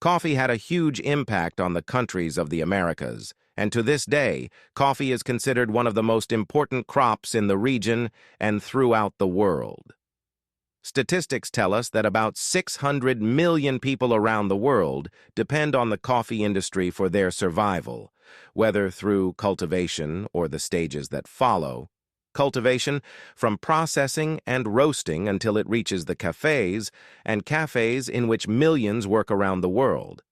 Coffee had a huge impact on the countries of the Americas, and to this day, coffee is considered one of the most important crops in the region and throughout the world. Statistics tell us that about 600 million people around the world depend on the coffee industry for their survival, whether through cultivation or the stages that follow. Cultivation, from processing and roasting until it reaches the cafes, and cafes in which millions work around the world.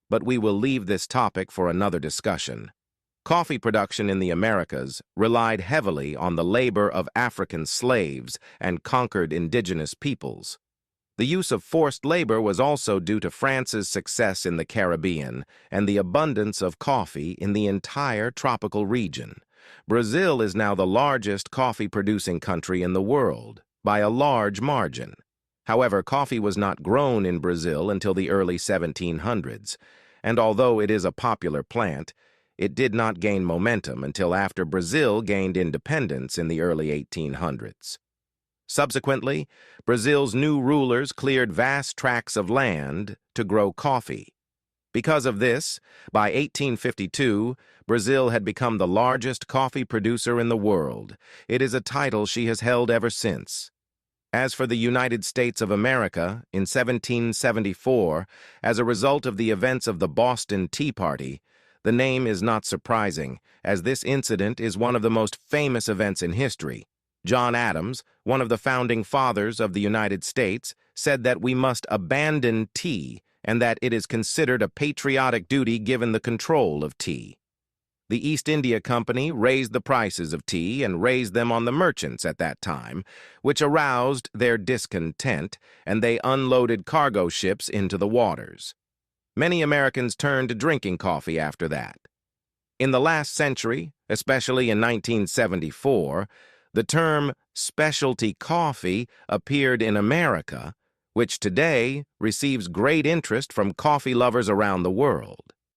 But we will leave this topic for another discussion. Coffee production in the Americas relied heavily on the labor of African slaves and conquered indigenous peoples. The use of forced labor was also due to France's success in the Caribbean and the abundance of coffee in the entire tropical region. Brazil is now the largest coffee-producing country in the world, by a large margin. However, coffee was not grown in Brazil until the early 1700s, and although it is a popular plant, it did not gain momentum until after Brazil gained independence in the early 1800s. Subsequently, Brazil's new rulers cleared vast tracts of land to grow coffee. Because of this, by 1852, Brazil had become the largest coffee producer in the world. It is a title she has held ever since. As for the United States of America, in 1774, as a result of the events of the Boston Tea Party, the name is not surprising, as this incident is one of the most famous events in history. John Adams, one of the founding fathers of the United States, said that we must abandon tea and that it is considered a patriotic duty given the control of tea. The East India Company raised the prices of tea and raised them on the merchants at that time, which aroused their discontent, and they unloaded cargo ships into the waters. Many Americans turned to drinking coffee after that. In the last century, especially in 1974, the term specialty coffee appeared in America, which today receives great interest from coffee lovers around the world.